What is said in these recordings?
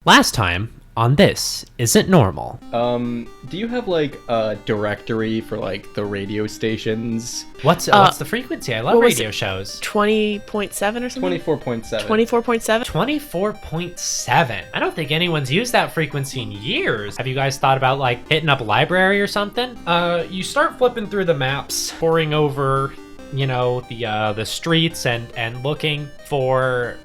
Last time on This Isn't Normal. Do you have like a directory for like the radio stations? What's the frequency? I love radio shows. 20.7 or something? 24.7. 24.7? 24.7. I don't think anyone's used that frequency in years. Have you guys thought about like hitting up a library or something? You start flipping through the maps, poring over, the streets and looking for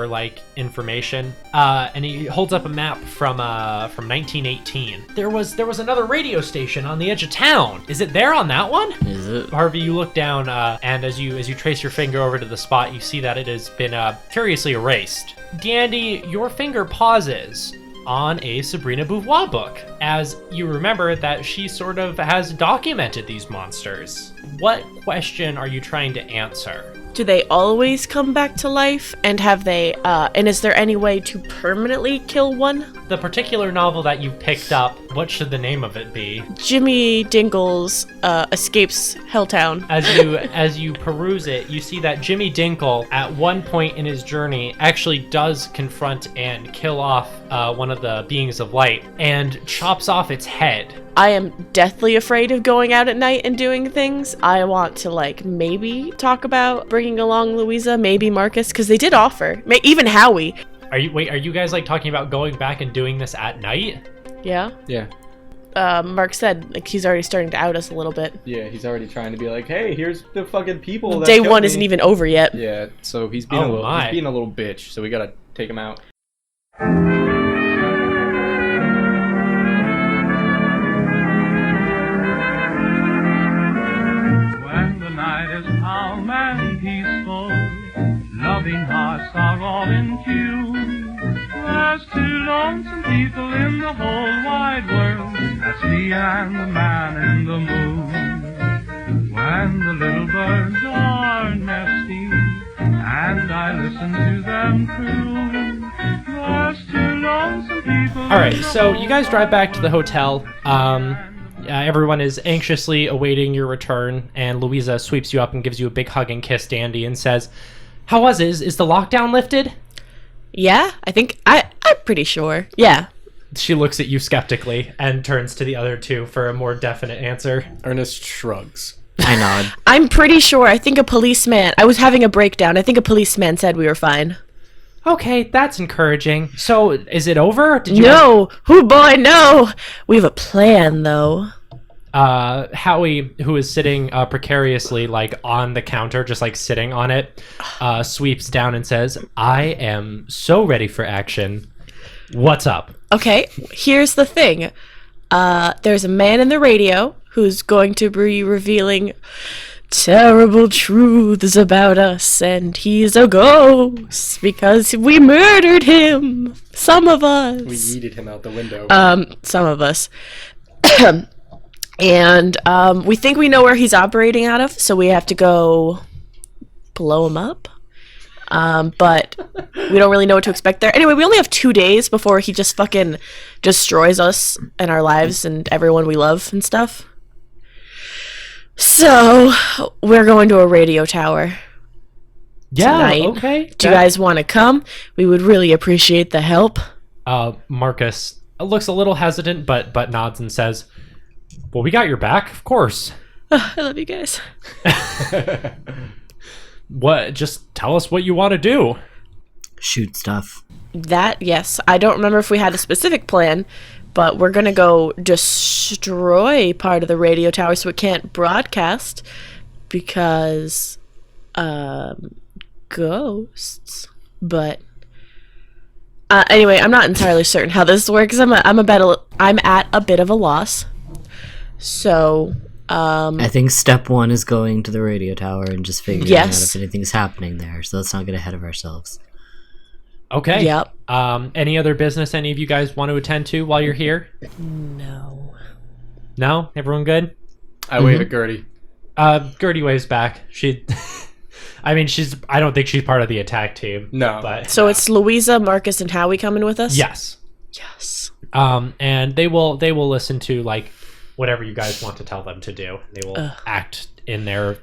like information, and he holds up a map from 1918. There was another radio station on the edge of town. Is it there on that one? Is it? Harvey, you look down, and as you trace your finger over to the spot, you see that it has been curiously erased. Dandy, your finger pauses on a Sabrina Beauvoir book, as you remember that she sort of has documented these monsters. What question are you trying to answer? Do they always come back to life? And have they, and is there any way to permanently kill one? The particular novel that you picked up, what should the name of it be? Jimmy Dingle's Escapes Helltown. As you peruse it, you see that Jimmy Dinkle, at one point in his journey, actually does confront and kill off one of the beings of light and chops off its head. I am deathly afraid of going out at night and doing things. I want to maybe talk about bringing along Louisa, maybe Marcus, because they did offer. Even Howie. Are you guys talking about going back and doing this at night? Yeah. Yeah. Mark said he's already starting to out us a little bit. Yeah, he's already trying to be like, hey, here's the fucking people. Day one isn't even over yet. Yeah, so he's being a little bitch. So we gotta take him out. Calm and peaceful, loving hearts are all in tune. There's two lonesome people in the whole wide world. That's me and the man in the moon. When the little birds are nesting and I listen to them croon, there's two lonesome people. All right, so you guys drive back to the hotel. Everyone is anxiously awaiting your return, and Louisa sweeps you up and gives you a big hug and kiss, Dandy, and says, "How was it? Is the lockdown lifted?" Yeah, I think I'm pretty sure. Yeah. She looks at you skeptically and turns to the other two for a more definite answer. Ernest shrugs. I nod. I'm pretty sure. I think I was having a breakdown. I think a policeman said we were fine. Okay, that's encouraging. So, is it over? No! Oh boy, no! We have a plan, though. Howie, who is sitting precariously, on the counter, just, sitting on it, sweeps down and says, I am so ready for action. What's up? Okay, here's the thing. There's a man in the radio who's going to be revealing terrible truths about us, and he's a ghost because we murdered him. Some of us. We yeeted him out the window. Some of us. And we think we know where he's operating out of, so we have to go blow him up. But we don't really know what to expect there. Anyway, we only have 2 days before he just fucking destroys us and our lives and everyone we love and stuff. So, we're going to a radio tower tonight. Okay. Do you guys want to come? We would really appreciate the help. Marcus looks a little hesitant, but nods and says, well, we got your back, of course. I love you guys. What? Just tell us what you want to do. Shoot stuff. That, yes. I don't remember if we had a specific plan, but we're going to go destroy part of the radio tower so it can't broadcast because ghosts. But anyway, I'm not entirely certain how this works. I'm at a bit of a loss. So I think step one is going to the radio tower and just figuring out if anything's happening there. So let's not get ahead of ourselves. Okay. Yep. Any other business any of you guys want to attend to while you're here? No. No? Everyone good? I wave at Gertie. Gertie waves back. I don't think she's part of the attack team. No. But So it's Louisa, Marcus, and Howie coming with us? Yes. Yes. And they will listen to whatever you guys want to tell them to do. They will act in their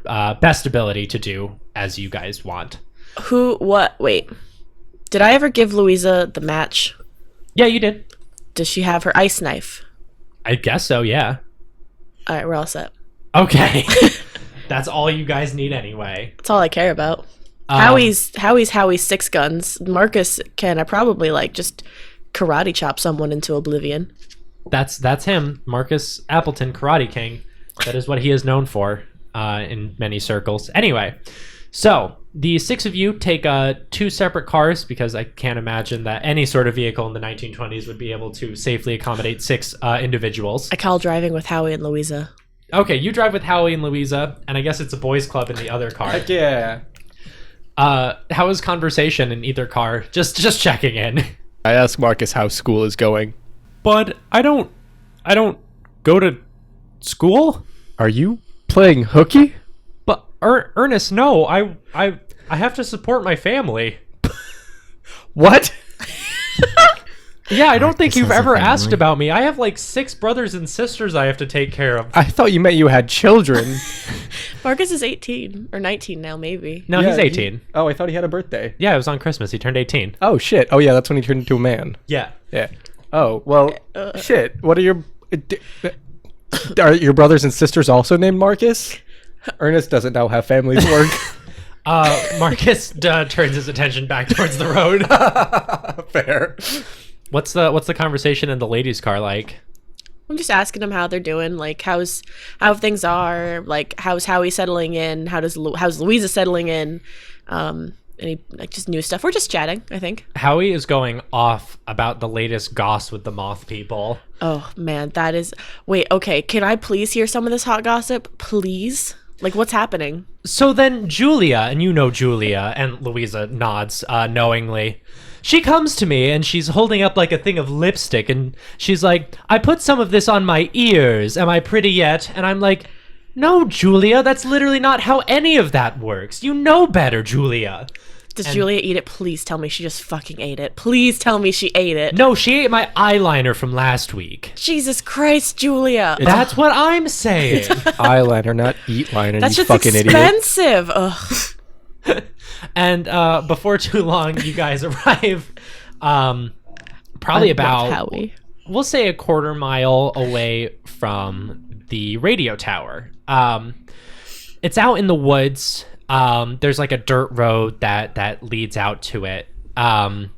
best ability to do as you guys want. Wait. Did I ever give Louisa the match? Yeah, you did. Does she have her ice knife? I guess so, yeah. All right, we're all set. Okay. That's all you guys need anyway. That's all I care about. Um, Howie's 6 guns. Marcus can probably like just karate chop someone into oblivion. That's him, Marcus Appleton, Karate King. That is what he is known for in many circles. Anyway, so the 6 of you take 2 separate cars because I can't imagine that any sort of vehicle in the 1920s would be able to safely accommodate 6 individuals. I call driving with Howie and Louisa. Okay, you drive with Howie and Louisa, and I guess it's a boys' club in the other car. Heck yeah. How is conversation in either car? Just checking in. I ask Marcus how school is going. But I don't go to school. Are you playing hooky? But Ernest, no. I have to support my family. What? Yeah, I don't think Marcus you've has a ever family. asked about me. I have like 6 brothers and sisters I have to take care of. I thought you meant you had children. Marcus is 18 or 19 now, maybe. No, Yeah, he's 18. Oh, I thought he had a birthday. Yeah, it was on Christmas. He turned 18. Oh, shit. Oh, yeah, that's when he turned into a man. Yeah. Yeah. Oh, well, shit. What are are your brothers and sisters also named Marcus? Ernest doesn't know how families work. Marcus turns his attention back towards the road. Fair. What's the conversation in the ladies' car like? I'm just asking him how they're doing, like how things are, like how's Howie settling in, how's Louisa settling in, any like just new stuff. We're just chatting, I think. Howie is going off about the latest goss with the moth people. Oh man, that is. Wait, okay. Can I please hear some of this hot gossip, please? Like, what's happening? So then Julia, and you know Julia, and Louisa nods knowingly. She comes to me and she's holding up like a thing of lipstick and she's like, I put some of this on my ears. Am I pretty yet? And I'm like, no, Julia, that's literally not how any of that works. You know better, Julia. Does Julia eat it? Please tell me she just fucking ate it. Please tell me she ate it. No, she ate my eyeliner from last week. Jesus Christ, Julia. That's what I'm saying. Eyeliner, not eat liner. That's you just fucking expensive. Ugh. And before too long, you guys arrive probably about, Howie. we'll say a quarter mile away from the radio tower. It's out in the woods. There's like a dirt road that leads out to it. And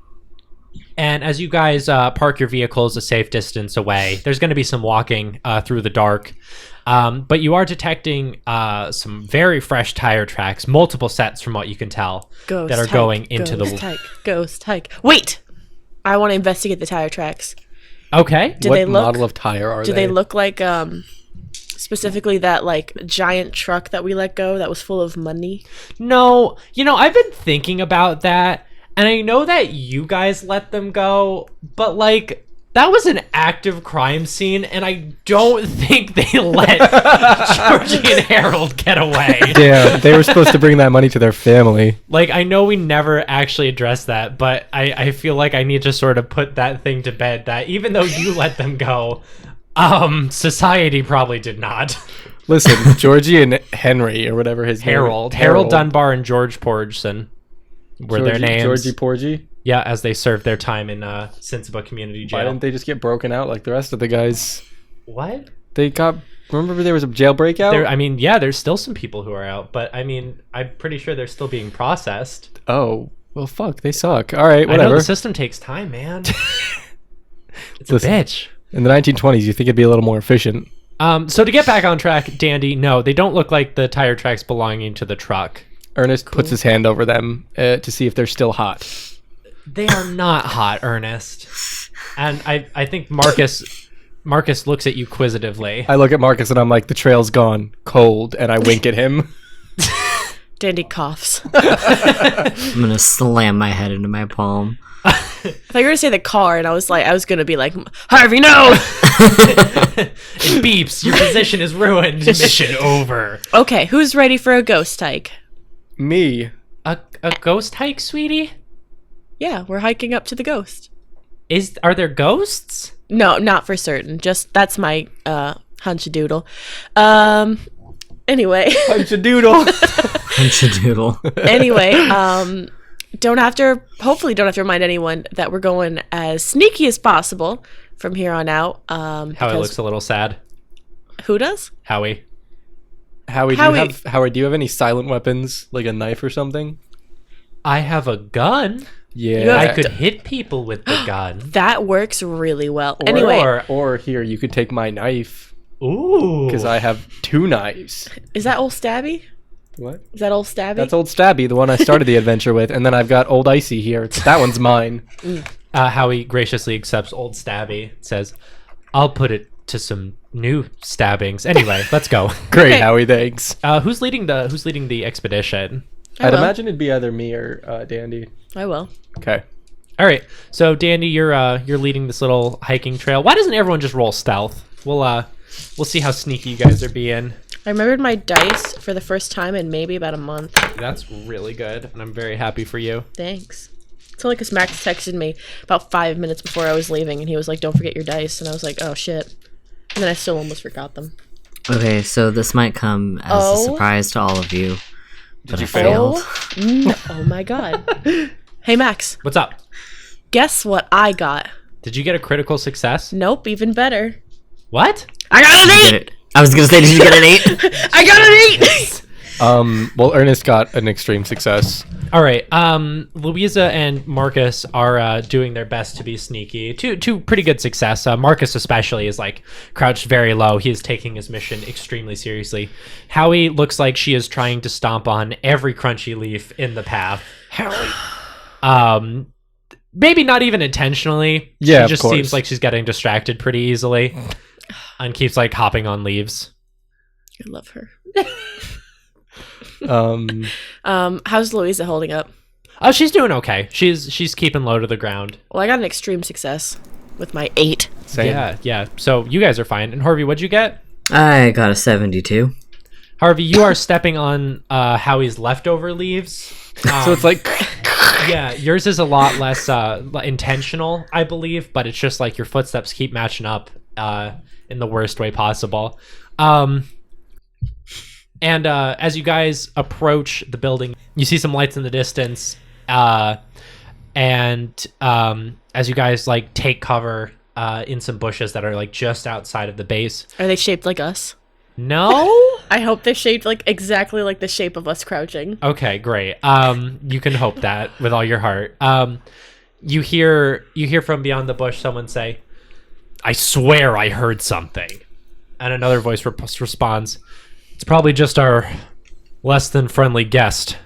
as you guys park your vehicles a safe distance away, there's going to be some walking through the dark. But you are detecting some very fresh tire tracks, multiple sets from what you can tell, Ghost that are hike, going into ghost the... hike, ghost hike. Wait! I want to investigate the tire tracks. Okay. Do What they look? model of tire are Do they? they look like specifically that like giant truck that we let go that was full of money? No, I've been thinking about that, and I know that you guys let them go, but like that was an active crime scene, and I don't think they let Georgie and Harold get away. Yeah, they were supposed to bring that money to their family. Like, I know we never actually addressed that, but I feel like I need to sort of put that thing to bed, that even though you let them go, society probably did not. Listen, Georgie and Henry, or whatever his Harold name. Dunbar and George Porgeson were their names. Georgie Porgy. Yeah, as they served their time in Sensiba Community Why Jail. didn't they just get broken out like the rest of the guys? What? They got... Remember there was a jail breakout? There's still some people who are out, but I'm pretty sure they're still being processed. Oh, well, fuck. They suck. All right, I know whatever. the system takes time, man. It's Listen. a bitch. In the 1920s, you think it'd be a little more efficient. So to get back on track, Dandy, no, they don't look like the tire tracks belonging to the truck. Ernest puts his hand over them to see if they're still hot. They are not hot, Ernest. And I think Marcus looks at you quizzitively. I look at Marcus and I'm like, the trail's gone. Cold. And I wink at him. Dandy coughs. I'm gonna slam my head into my palm. I thought you were gonna say the car, and I was gonna be like, Harvey, no! It beeps. Your position is ruined. Mission over. Okay, who's ready for a ghost hike? Me. A ghost hike, sweetie? Yeah, we're hiking up to the ghost. Are there ghosts? No, not for certain. Just that's my hunch-a-doodle. Anyway. Punch a doodle. Punch a doodle. Anyway, hopefully don't have to remind anyone that we're going as sneaky as possible from here on out. Howie looks a little sad. Who does? Howie. Howard, do you have any silent weapons, like a knife or something? I have a gun. Yeah. I could hit people with the gun. That works really well. Or here, you could take my knife. Ooh. Because I have 2 knives. Is that Old Stabby? What? Is that Old Stabby? That's Old Stabby, the one I started the adventure with. And then I've got Old Icy here. That one's mine. Howie graciously accepts Old Stabby. Says, I'll put it to some new stabbings. Anyway, let's go. Great, Okay. Howie, thanks. Who's leading the expedition? I'd will. imagine it'd be either me or Dandy. I will. Okay. All right. So Dandy, you're leading this little hiking trail. Why doesn't everyone just roll stealth? We'll see how sneaky you guys are being. I remembered my dice for the first time in maybe about a month. That's really good, and I'm very happy for you. Thanks. It's only because Max texted me about 5 minutes before I was leaving, and he was like, "Don't forget your dice," and I was like, "Oh shit," and then I still almost forgot them. Okay, so this might come as a surprise to all of you. But you I fail? failed. No, oh my god. Hey Max, What's up? guess what I got? Did you get a critical success? Nope, even better. What? I got an Did you get it? I was gonna say, did you get an 8? I got an 8! Well, Ernest got an extreme success. All right. Louisa and Marcus are doing their best to be sneaky. Two pretty good success. Marcus especially is like crouched very low. He is taking his mission extremely seriously. Howie looks like she is trying to stomp on every crunchy leaf in the path. Howie. Maybe not even intentionally. Yeah, She of just course. seems like she's getting distracted pretty easily and keeps like hopping on leaves. I love her. How's Louisa holding up? Oh, she's doing okay. She's keeping low to the ground. Well, I got an extreme success with my 8. Same. Yeah. So you guys are fine. And Harvey, what'd you get? I got a 72. Harvey, you are stepping on Howie's leftover leaves. So it's like... Yeah, yours is a lot less intentional, I believe, but it's just like your footsteps keep matching up in the worst way possible. And as you guys approach the building, you see some lights in the distance. And as you guys like take cover in some bushes that are like just outside of the base. Are they shaped like us? No? I hope they're shaped like exactly like the shape of us crouching. Okay, great. You can hope that with all your heart. You hear from beyond the bush someone say, "I swear I heard something." And another voice responds, "It's probably just our less than friendly guest.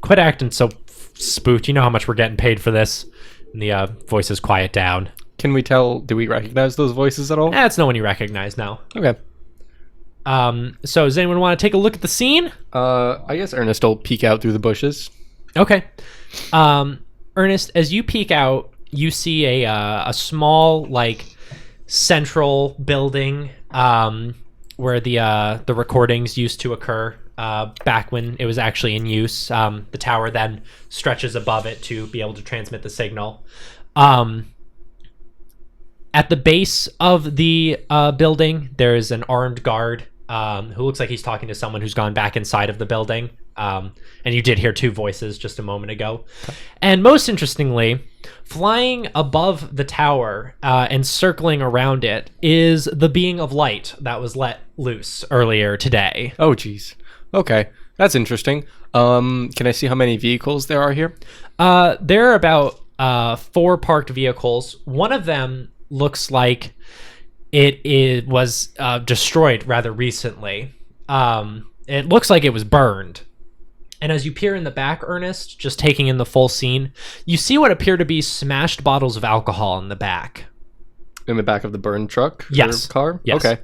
Quit acting so spooked. You know how much we're getting paid for this." And the voices quiet down. Can we tell, do we recognize those voices at all? It's no one you recognize now. Okay. So does anyone want to take a look at the scene? I guess Ernest will peek out through the bushes. Okay. Ernest, as you peek out, you see a small like central building where the recordings used to occur back when it was actually in use. The tower then stretches above it to be able to transmit the signal. At the base of the building, there is an armed guard who looks like he's talking to someone who's gone back inside of the building. And you did hear 2 voices just a moment ago. And most interestingly, flying above the tower and circling around it is the being of light that was let loose earlier today. Oh, geez. Okay. That's interesting. Can I see how many vehicles there are here? There are about 4 parked vehicles. One of them looks like it was destroyed rather recently. It looks like it was burned. And as you peer in the back, Ernest, just taking in the full scene, you see what appear to be smashed bottles of alcohol in the back. In the back of the burned truck? Yes. Or car? Yes. Okay.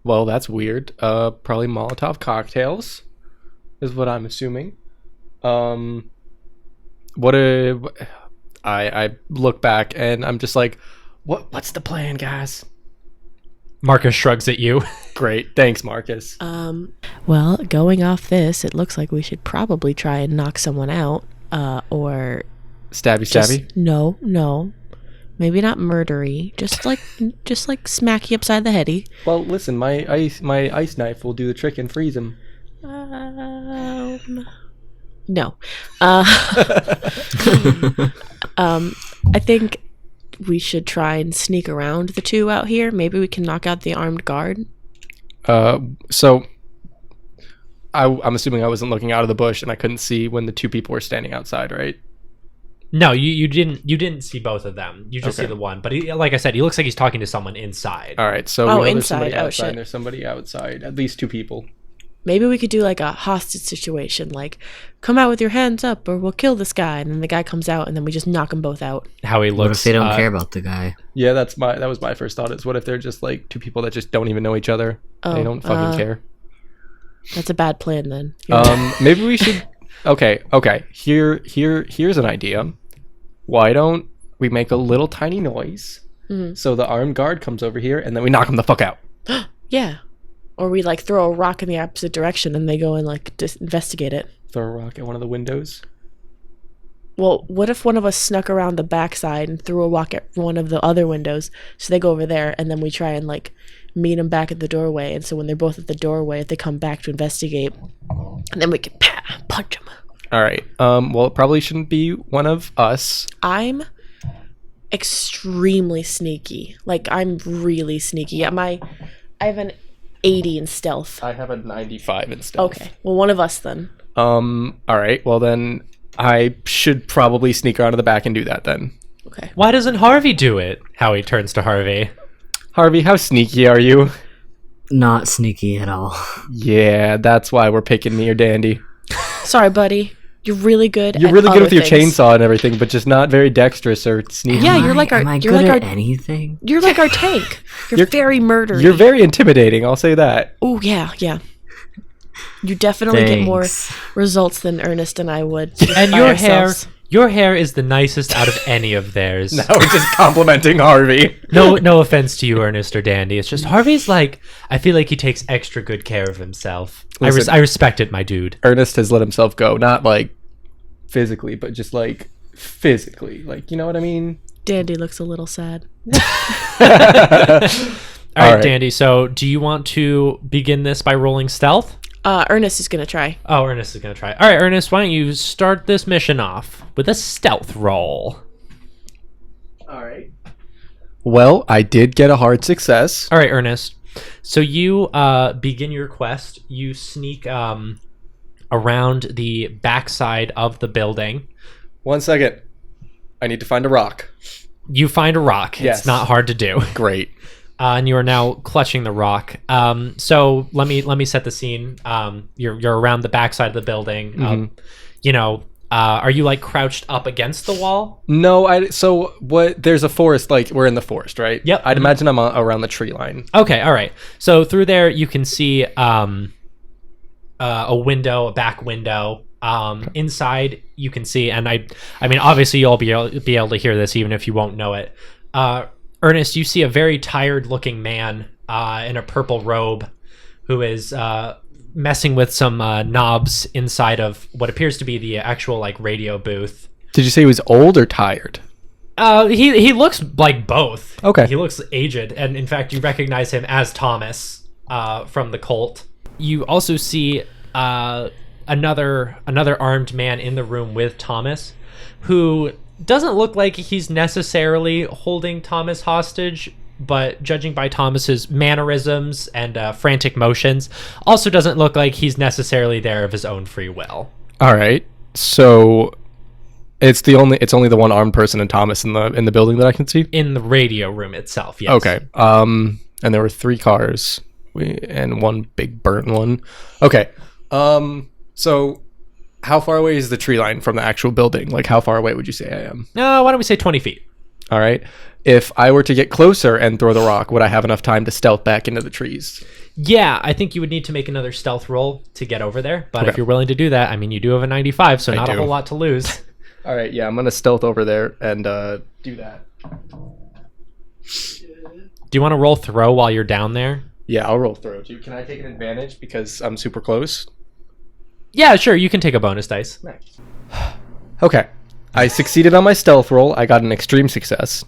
Well, that's weird. Probably Molotov cocktails is what I'm assuming. I look back and I'm just like, what's the plan, guys? Marcus shrugs at you. Great. Thanks, Marcus. Well, going off this, it looks like we should probably try and knock someone out, or Stabby? No. Maybe not murdery. Just like smack you upside the heady. Well, listen, my ice knife will do the trick and freeze him. No. I think we should try and sneak around the two out here. Maybe we can knock out the armed guard. So I'm assuming I wasn't looking out of the bush and I couldn't see when the two people were standing outside, right? No, you didn't see both of them. You just Okay. see the one. But like I said, he looks like he's talking to someone inside. All right, so Oh, we know there's inside. somebody Oh, outside shit. and there's somebody outside. At least two people. Maybe we could do like a hostage situation, like come out with your hands up or we'll kill this guy. And then the guy comes out and then we just knock them both out. How he What looks. if they don't care about the guy? Yeah, that was my first thought. Is what if they're just like two people that just don't even know each other? They Oh, don't fucking care. That's a bad plan then. Maybe we should. Okay. Here's an idea. Why don't we make a little tiny noise so the armed guard comes over here and then we knock him the fuck out? Yeah. Or we like throw a rock in the opposite direction and they go and like investigate it. Throw a rock at one of the windows. Well, what if one of us snuck around the backside and threw a rock at one of the other windows? So they go over there and then we try and like meet them back at the doorway. And so when they're both at the doorway, if they come back to investigate, and then we can punch them. All right. Well, it probably shouldn't be one of us. I'm extremely sneaky. Like I'm really sneaky. I have an 80 in stealth. I have a 95 in stealth. Okay. Well, one of us then. All right. Well, then I should probably sneak around to the back and do that then. Okay. Why doesn't Harvey do it? Howie turns to Harvey. Harvey, how sneaky are you? Not sneaky at all. Yeah, that's why we're picking me or Dandy. Sorry, buddy. You're really good. You're at really good other with your things. chainsaw and everything, but just not very dexterous or sneaky. Yeah, you're like our. Am I You're good like at our. anything? You're like our tank. You're You're- very murdery. You're very intimidating, I'll say that. Oh yeah, yeah. You definitely get more Thanks. results than Ernest and I would. And by ourselves. your hair is the nicest out of any of theirs. Now we're just complimenting Harvey. No offense to you, Ernest or Dandy. It's just Harvey's like, I feel like he takes extra good care of himself. Listen. I respect it, my dude. Ernest has let himself go, not like physically, but just like physically. Like, you know what I mean? Dandy looks a little sad. All right, right. Dandy. So, do you want to begin this by rolling stealth? Ernest is gonna try. Oh, Ernest is gonna try. All right, Ernest. Why don't you start this mission off with a stealth roll? All right. Well, I did get a hard success. All right, Ernest. So you begin your quest. You sneak around the backside of the building. 1 second. I need to find a rock. You find a rock. Yes. It's not hard to do. Great. And you are now clutching the rock. So let me set the scene. You're around the backside of the building. Are you like crouched up against the wall? No, so what? There's a forest, like we're in the forest, right? Yep. I'd imagine I'm around the tree line. Okay, all right. So through there you can see a window, a back window. Inside you can see, and I mean, obviously you'll be able to hear this even if you won't know it. Ernest, you see a very tired-looking man in a purple robe who is messing with some knobs inside of what appears to be the actual like radio booth. Did you say he was old or tired? He looks like both. Okay. He looks aged, and in fact, you recognize him as Thomas from the cult. You also see another armed man in the room with Thomas, who doesn't look like he's necessarily holding Thomas hostage, but judging by Thomas's mannerisms and frantic motions, also doesn't look like he's necessarily there of his own free will. All right. So it's only the one armed person and Thomas in the building that I can see. In the radio room itself, yes. Okay. And there were 3 cars and one big burnt one. Okay. So how far away is the tree line from the actual building? Like, how far away would you say I am? Why don't we say 20 feet? All right. If I were to get closer and throw the rock, would I have enough time to stealth back into the trees? Yeah, I think you would need to make another stealth roll to get over there. But Okay. if you're willing to do that, I mean, you do have a 95, so not a do. whole lot to lose. All right. Yeah, I'm going to stealth over there and do that. Do you want to roll throw while you're down there? Yeah, I'll roll through too. Can I take an advantage because I'm super close? Yeah, sure. You can take a bonus dice. Okay. I succeeded on my stealth roll. I got an extreme success.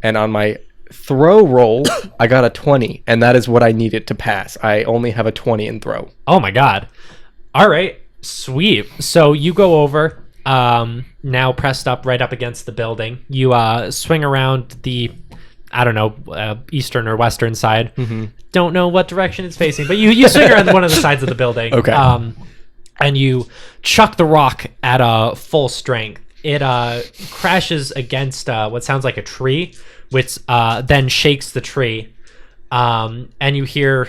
And on my throw roll, I got a 20. And that is what I needed to pass. I only have a 20 in throw. Oh my god. All right. Sweet. So you go over, now pressed up right up against the building. You swing around the, I don't know, eastern or western side. Don't know what direction it's facing, but you swing around one of the sides of the building. Okay. And you chuck the rock at full strength. It crashes against what sounds like a tree, which then shakes the tree. And you hear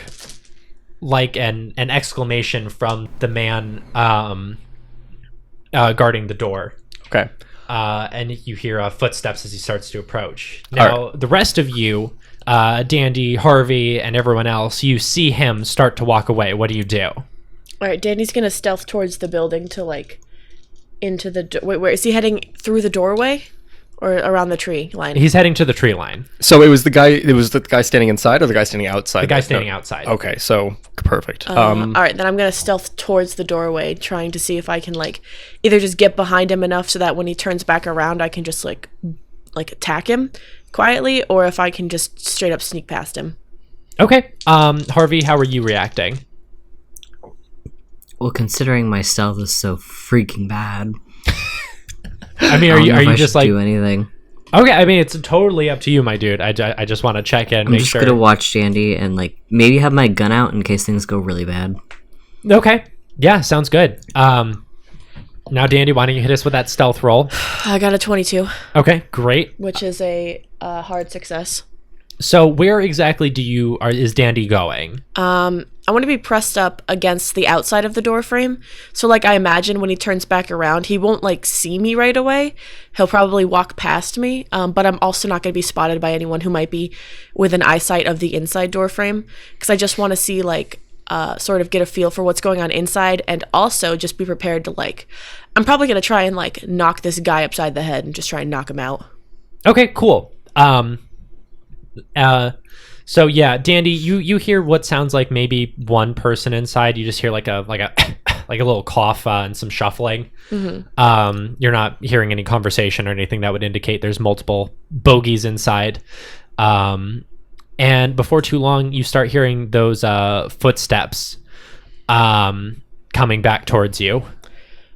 like an exclamation from the man guarding the door. Okay. And you hear footsteps as he starts to approach. Now, the rest of you, Dandy, Harvey, and everyone else, you see him start to walk away. What do you do? All right, Danny's gonna stealth towards the building to like into the. Wait, where is he heading? Through the doorway, or around the tree line? He's heading to the tree line. So it was the guy. It was the guy standing inside, or the guy standing outside. The guy standing outside. Okay, so perfect. All right, then I'm gonna stealth towards the doorway, trying to see if I can like either just get behind him enough so that when he turns back around, I can just like attack him quietly, or if I can just straight up sneak past him. Okay. Harvey, how are you reacting? Well, considering my stealth is so freaking bad, I mean, I are don't know if you I just should like do anything? Okay? I mean, it's totally up to you, my dude. I just want to check in, I'm make just sure. gonna watch Dandy and like maybe have my gun out in case things go really bad. Okay. Yeah, sounds good. Now, Dandy, why don't you hit us with that stealth roll? I got a 22, Okay, great. which is a hard success. So, where exactly is Dandy going? I want to be pressed up against the outside of the door frame. So like I imagine when he turns back around, he won't like see me right away. He'll probably walk past me. But I'm also not going to be spotted by anyone who might be within eyesight of the inside door frame. Because I just want to see like sort of get a feel for what's going on inside, and also just be prepared to like, I'm probably going to try and like knock this guy upside the head and just try and knock him out. Okay, cool. So yeah, Dandy, you hear what sounds like maybe one person inside. You just hear like a like a little cough and some shuffling. You're not hearing any conversation or anything that would indicate there's multiple bogeys inside. And before too long, you start hearing those footsteps coming back towards you. All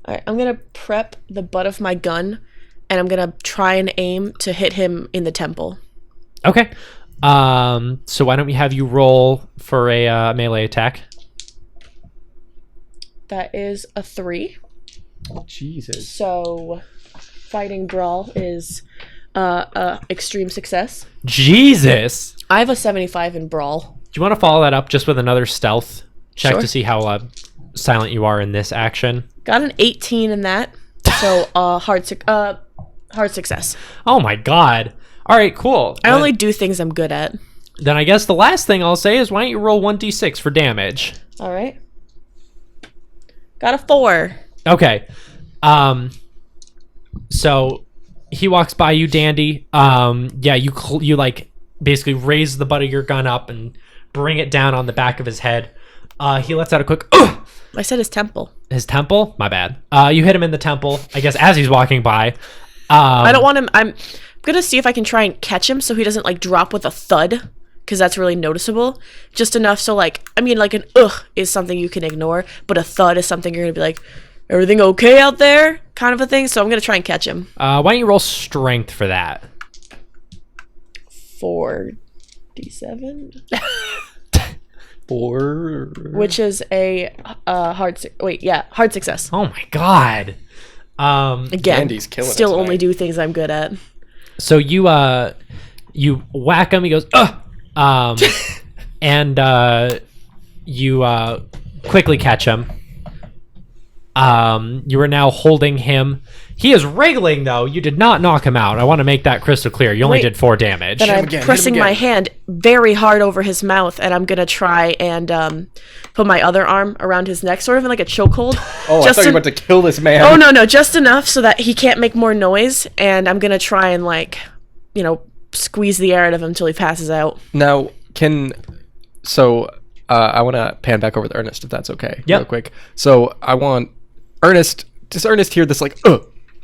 right, I'm going to prep the butt of my gun, and I'm going to try and aim to hit him in the temple. Okay. So why don't we have you roll for a melee attack? That is a 3. Jesus. So fighting brawl is extreme success. Jesus. I have a 75 in brawl. Do you want to follow that up just with another stealth check Sure. to see how silent you are in this action? Got an 18 in that. So hard success. Oh my god. All right, cool. I only do things I'm good at. Then I guess the last thing I'll say is why don't you roll 1d6 for damage? All right. Got a 4. Okay. So he walks by you, Dandy. Yeah, you like basically raise the butt of your gun up and bring it down on the back of his head. He lets out a quick I said his temple. His temple? My bad. You hit him in the temple, I guess, as he's walking by. I don't want him. I'm gonna see if I can try and catch him so he doesn't like drop with a thud, because that's really noticeable. Just enough so like, I mean, like an is something you can ignore, but a thud is something you're gonna be like, everything okay out there, kind of a thing. So I'm gonna try and catch him. Why don't you roll strength for that? 4d7, 4. which is a hard success. Oh my god. Again, Andy's killing it still tonight. only do things I'm good at. So you whack him. He goes, and you quickly catch him. You are now holding him. He is wriggling, though. You did not knock him out. I want to make that crystal clear. You only Wait. did 4 damage. Then I'm again, hit him pressing my again. hand very hard over his mouth, and I'm gonna try and put my other arm around his neck, sort of in like a chokehold. Oh, I thought you were about to kill this man. Oh no, just enough so that he can't make more noise, and I'm gonna try and like, squeeze the air out of him until he passes out. Now, I want to pan back over to Ernest, if that's okay. Yep. Real quick. So I want Ernest. Does Ernest hear this like,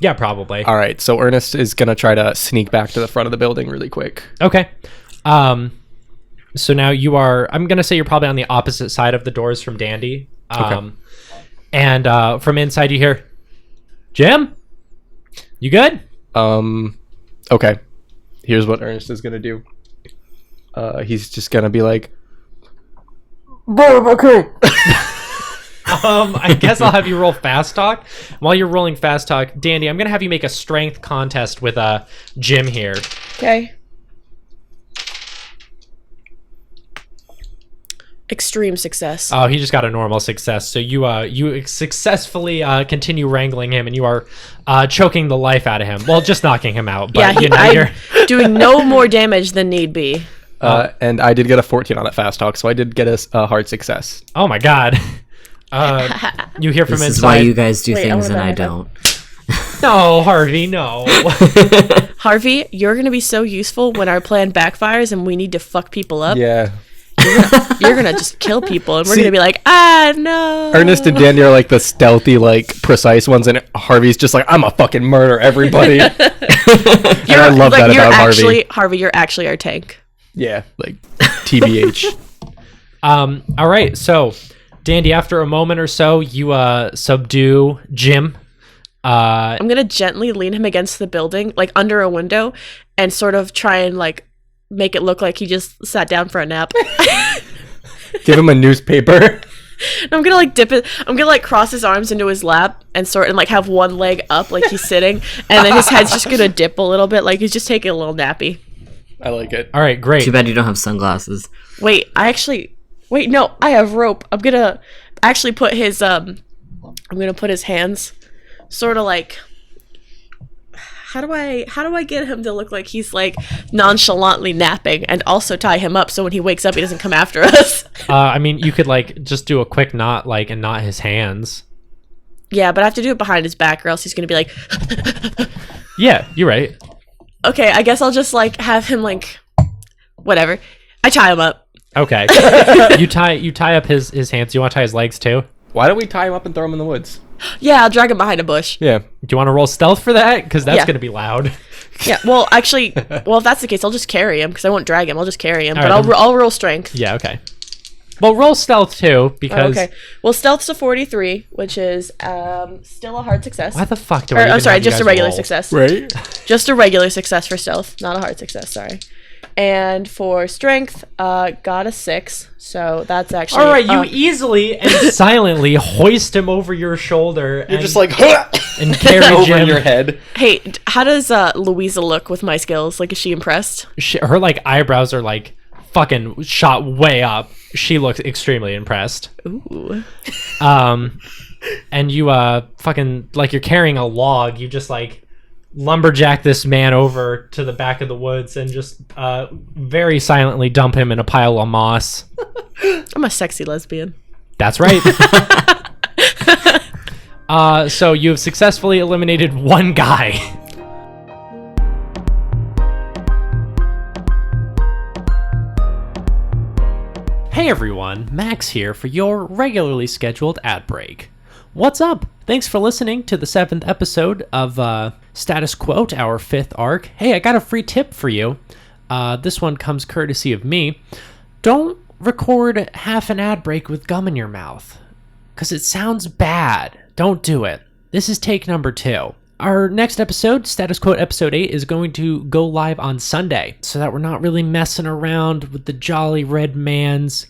Yeah, probably. All right, so Ernest is going to try to sneak back to the front of the building really quick. Okay. So now you are, I'm going to say you're probably on the opposite side of the doors from Dandy. Okay. And from inside you hear, Jim, you good? Okay. Here's what Ernest is gonna do. He's just gonna be like, okay. I guess I'll have you roll fast talk. While you're rolling fast talk, Dandy, I'm gonna have you make a strength contest with Jim here. Okay. Extreme success. Oh, he just got a normal success. So you successfully continue wrangling him, and you are choking the life out of him. Well, just knocking him out. But I'm doing no more damage than need be. And I did get a 14 on that fast talk, so I did get a hard success. Oh my god. You hear from This inside. is why you guys do things and I I don't. No, Harvey, no. Harvey, you're gonna be so useful when our plan backfires and we need to fuck people up. Yeah. You're gonna just kill people, and we're See- gonna be like, no. Ernest and Dandy are like the stealthy, like precise ones, and Harvey's just like, I'm a fucking murder everybody. And I love that about Harvey. Harvey, you're actually our tank. Yeah, like TBH. All right, so Dandy, after a moment or so, you subdue Jim. I'm gonna gently lean him against the building, like under a window, and sort of try and like make it look like he just sat down for a nap. Give him a newspaper. And I'm gonna like dip it. I'm gonna like cross his arms into his lap and like have one leg up like he's sitting, and then his head's just gonna dip a little bit like he's just taking a little nappy. I like it. All right, great. Too bad you don't have sunglasses. Wait, no, I have rope. I'm gonna actually put his I'm gonna put his hands sort of like, how do I get him to look like he's like nonchalantly napping, and also tie him up so when he wakes up he doesn't come after us. I mean, you could like just do a quick knot, like, and knot his hands. Yeah, but I have to do it behind his back or else he's gonna be like Yeah, you're right. okay, I guess I'll just like have him like whatever. I tie him up. Okay. you tie up his hands. You want to tie his legs too? Why don't we tie him up and throw him in the woods? Yeah, I'll drag him behind a bush. Yeah. Do you want to roll stealth for that? Because that's Yeah. going to be loud. Yeah, well, actually, if that's the case, I'll just carry him because I won't drag him. I'll just carry him, All but right, then. I'll roll strength. Yeah, okay. Well, roll stealth too, because... Okay. Well, stealth's a 43, which is still a hard success. Why the fuck do Or, I even I'm sorry, have you just a guys regular roll? success. Right? Just a regular success for stealth, not a hard success. Sorry. And for strength, got a 6. So that's actually. All right, you easily and silently hoist him over your shoulder. You're and, just like, and carry over Jim. your head. Hey, how does Louisa look with my skills? Like, is she impressed? Her like eyebrows are like fucking shot way up. She looks extremely impressed. Ooh. And you fucking like you're carrying a log. You just like lumberjack this man over to the back of the woods and just very silently dump him in a pile of moss. I'm a sexy lesbian. That's right. So you've successfully eliminated one guy. Hey everyone, Max here for your regularly scheduled ad break. What's up? Thanks for listening to the 7th episode of Status Quo, our 5th arc. Hey, I got a free tip for you. This one comes courtesy of me. Don't record half an ad break with gum in your mouth, because it sounds bad. Don't do it. This is take number 2. Our next episode, Status Quo episode 8, is going to go live on Sunday, so that we're not really messing around with the Jolly Red Man's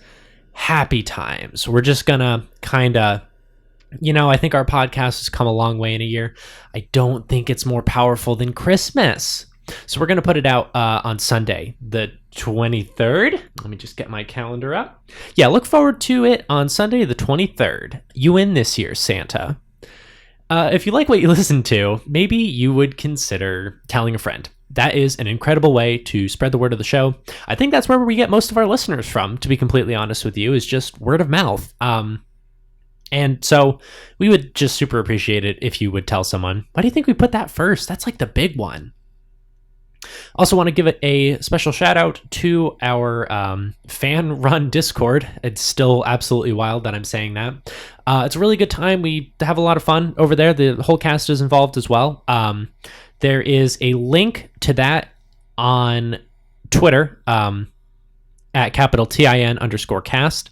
happy times. We're just gonna kind of, I think our podcast has come a long way in a year. I don't think it's more powerful than Christmas. So we're going to put it out on Sunday, the 23rd. Let me just get my calendar up. Yeah, look forward to it on Sunday, the 23rd. You win this year, Santa. If you like what you listen to, maybe you would consider telling a friend. That is an incredible way to spread the word of the show. I think that's where we get most of our listeners from, to be completely honest with you, is just word of mouth. And so we would just super appreciate it if you would tell someone. Why do you think we put that first? That's like the big one. Also want to give it a special shout out to our fan run Discord. It's still absolutely wild that I'm saying that. It's a really good time. We have a lot of fun over there. The whole cast is involved as well. There is a link to that on Twitter at capital TIN_cast.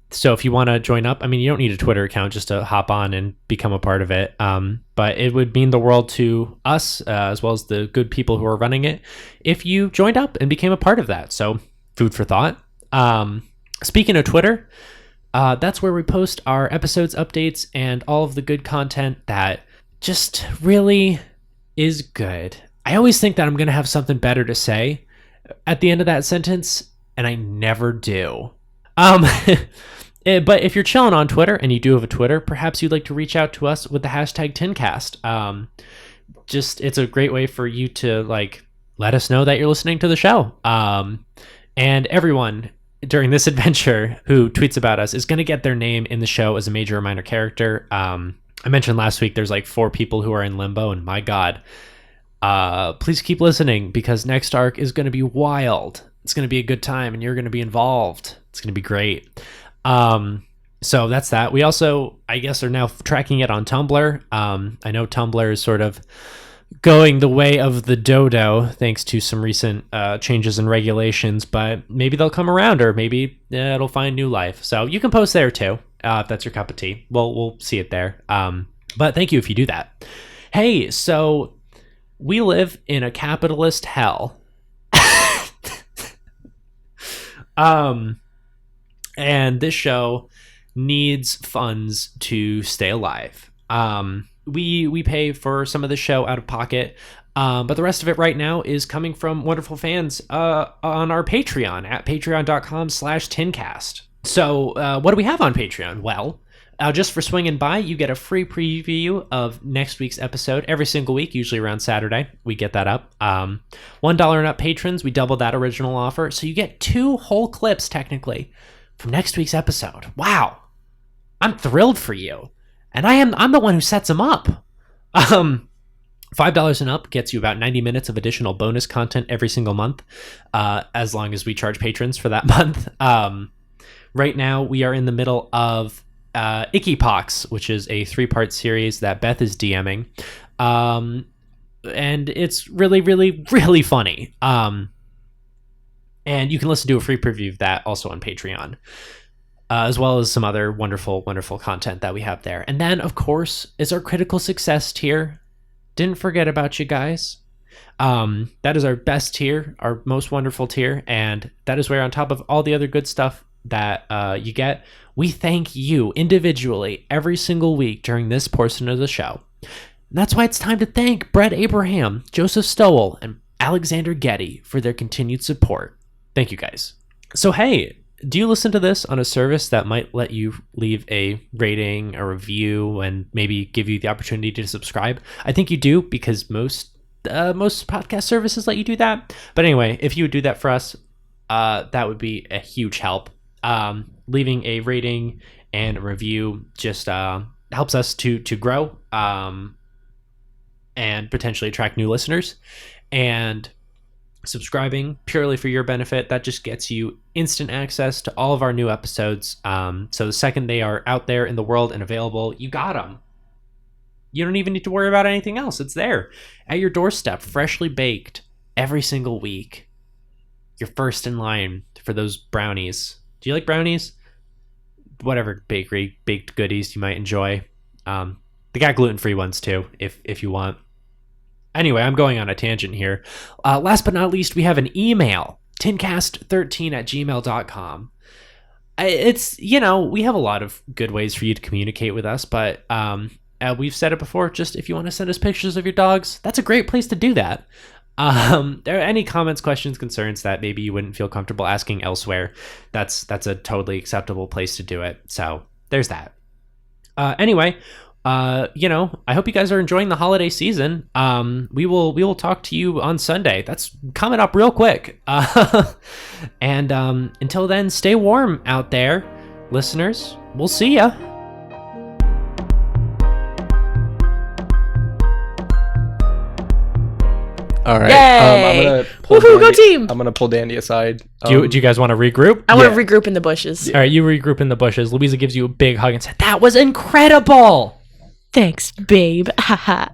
So if you want to join up, I mean, you don't need a Twitter account just to hop on and become a part of it. But it would mean the world to us, as well as the good people who are running it, if you joined up and became a part of that. So food for thought. Speaking of Twitter, that's where we post our episodes, updates, and all of the good content that just really is good. I always think that I'm going to have something better to say at the end of that sentence, and I never do. But if you're chilling on Twitter and you do have a Twitter, perhaps you'd like to reach out to us with the hashtag TinCast. It's a great way for you to let us know that you're listening to the show. And everyone during this adventure who tweets about us is going to get their name in the show as a major or minor character. I mentioned last week there's 4 people who are in limbo, and my God, please keep listening because next arc is going to be wild. It's going to be a good time, and you're going to be involved. It's going to be great. So that's that. We also, I guess, are now tracking it on Tumblr. I know Tumblr is sort of going the way of the dodo thanks to some recent changes in regulations, but maybe they'll come around, or maybe it'll find new life. So you can post there too, if that's your cup of tea. We'll see it there. But thank you if you do that. Hey, so we live in a capitalist hell. And this show needs funds to stay alive. We pay for some of the show out of pocket, but the rest of it right now is coming from wonderful fans on our Patreon at patreon.com/tincast. So what do we have on Patreon? Well, just for swinging by, you get a free preview of next week's episode every single week, usually around Saturday. We get that up. $1 and up patrons, we double that original offer. So you get 2 whole clips, technically, from next week's episode. Wow. I'm thrilled for you. And I'm the one who sets them up. $5 and up gets you about 90 minutes of additional bonus content every single month, as long as we charge patrons for that month. Right now, we are in the middle of Icky Pox, which is a 3-part series that Beth is DMing. And it's really, really, really funny. And you can listen to a free preview of that also on Patreon, as well as some other wonderful, wonderful content that we have there. And then, of course, is our critical success tier. Didn't forget about you guys. That is our best tier, our most wonderful tier. And that is where, on top of all the other good stuff that you get, we thank you individually every single week during this portion of the show. And that's why it's time to thank Brett Abraham, Joseph Stowell, and Alexander Getty for their continued support. Thank you guys. So, hey, do you listen to this on a service that might let you leave a rating, a review, and maybe give you the opportunity to subscribe? I think you do, because most podcast services let you do that. But anyway, if you would do that for us, that would be a huge help. Leaving a rating and a review just helps us to grow and potentially attract new listeners. And subscribing purely for your benefit, that just gets you instant access to all of our new episodes. So the second they are out there in the world and available, you got them. You don't even need to worry about anything else. It's there at your doorstep, freshly baked every single week. You're first in line for those brownies. Do you like brownies? Whatever bakery baked goodies you might enjoy. They got gluten-free ones too, if you want. Anyway, I'm going on a tangent here. Last but not least, we have an email, tincast13@gmail.com. It's, we have a lot of good ways for you to communicate with us, but we've said it before, just if you want to send us pictures of your dogs, that's a great place to do that. There are any comments, questions, concerns that maybe you wouldn't feel comfortable asking elsewhere, that's a totally acceptable place to do it. So there's that. Anyway, I hope you guys are enjoying the holiday season. We will talk to you on Sunday. That's coming up real quick. And until then, stay warm out there, listeners. We'll see ya. All right. Yay! Go team! I'm gonna pull Dandy aside. Do you guys want to regroup? I want to regroup in the bushes. All right, you regroup in the bushes. Louisa gives you a big hug and said, "That was incredible." Thanks, babe. I'm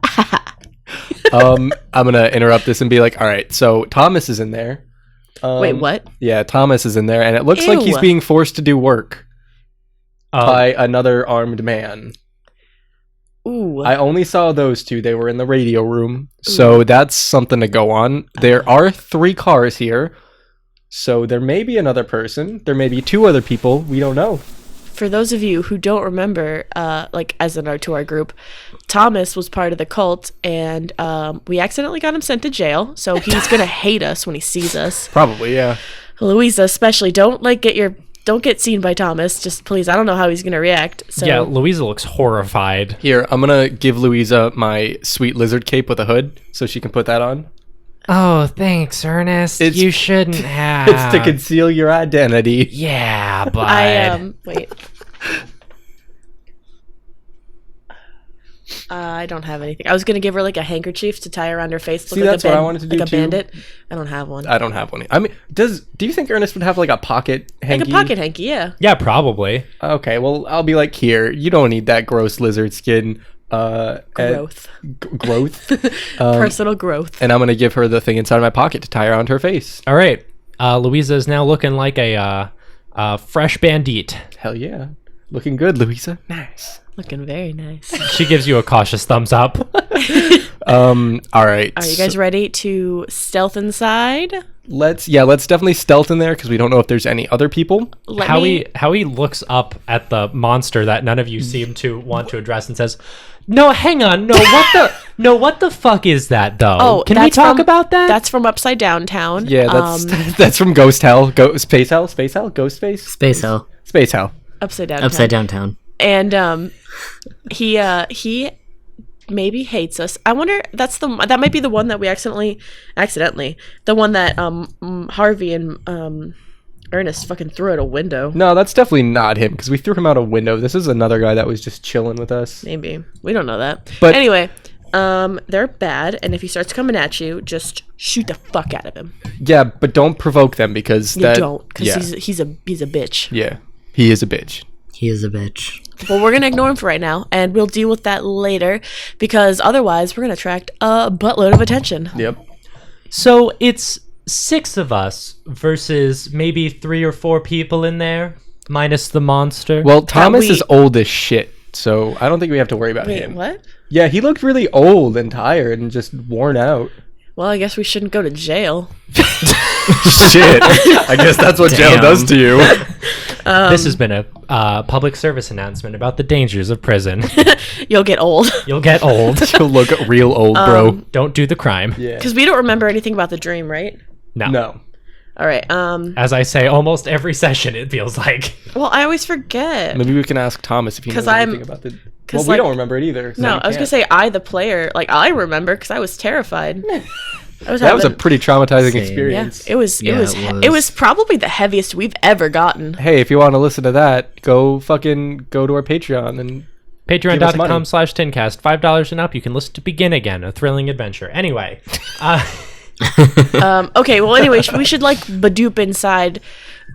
gonna interrupt this and be like, all right, so Thomas is in there. Wait, what? Yeah, Thomas is in there, and it looks like he's being forced to do work. by another armed man. Ooh. I only saw those two. They were in the radio room. So that's something to go on. There are 3 cars here. So there may be another person. There may be 2 other people. We don't know. For those of you who don't remember, as in to our group, Thomas was part of the cult, and we accidentally got him sent to jail. So he's gonna hate us when he sees us. Probably, yeah. Louisa, especially, don't get seen by Thomas. Just please, I don't know how he's gonna react. So Yeah, Louisa looks horrified. Here, I'm gonna give Louisa my sweet lizard cape with a hood so she can put that on. Oh, thanks, Ernest. It's- You shouldn't have. It's to conceal your identity. Yeah, but wait. I don't have anything. I was gonna give her like a handkerchief to tie around her face. See, that's what I wanted to do like a too. bandit. I don't have one. I don't have one. I mean, do you think Ernest would have like a pocket hanky? Like a pocket hanky, yeah. yeah, probably. Okay, well, I'll be like, here, you don't need that gross lizard skin. Growth. Growth. Personal growth. And I'm gonna give her the thing inside of my pocket to tie around her face. All right. Louisa is now looking like a fresh bandit. Hell yeah, looking good, Louisa. Nice. Looking very nice. She gives you a cautious thumbs up. All right. Are you guys ready to stealth inside? Let's definitely stealth in there because we don't know if there's any other people. Howie looks up at the monster that none of you seem to want to address and says, "No, hang on. What the fuck is that though? Oh, Can we that's talk from- about that?" That's from Upside Down Town. Yeah, that's from Ghost Hell, Space Hell, Ghost Space, Space Hell. Space Hell. Upside Down Upside Town. Down Town. And he maybe hates us. I wonder, that might be the one that we accidentally the one that Harvey and Ernest fucking threw out a window. No, that's definitely not him because we threw him out a window. This is another guy that was just chilling with us. Maybe. We don't know that. But- anyway, they're bad, and if he starts coming at you, just shoot the fuck out of him. Yeah, but don't provoke them because You don't, because yeah, he's a bitch. yeah, he is a bitch. He is a bitch. But we're gonna ignore him for right now, and we'll deal with that later, because otherwise we're gonna attract a buttload of attention. Yep. So it's 6 of us versus maybe 3 or 4 people in there, minus the monster. Well, Thomas we- is old as shit, so I don't think we have to worry about Wait, him. what? Yeah, he looked really old and tired and just worn out. Well, I guess we shouldn't go to jail. Shit. I guess that's what jail Damn. does to you. This has been a public service announcement about the dangers of prison. You'll get old. You'll get old. You'll look real old, bro. Don't do the crime. Yeah. Because we don't remember anything about the dream, right? No. No. All right. As I say, almost every session it feels like. Well, I always forget. Maybe we can ask Thomas if he knows 'Cause I'm- anything about the... 'cause, Well, we like- don't remember it either. so No, we I was gonna can't. say I, the player, like I remember because I was terrified. That was a pretty traumatizing Same. yeah. experience. It was. Yeah, It was probably the heaviest we've ever gotten. Hey, if you want to listen to that, go to our Patreon and Give us money. Patreon.com/Tincast. $5 and up. You can listen to Begin Again, a thrilling adventure. Anyway, Okay. Well, anyway, we should like Badoop inside,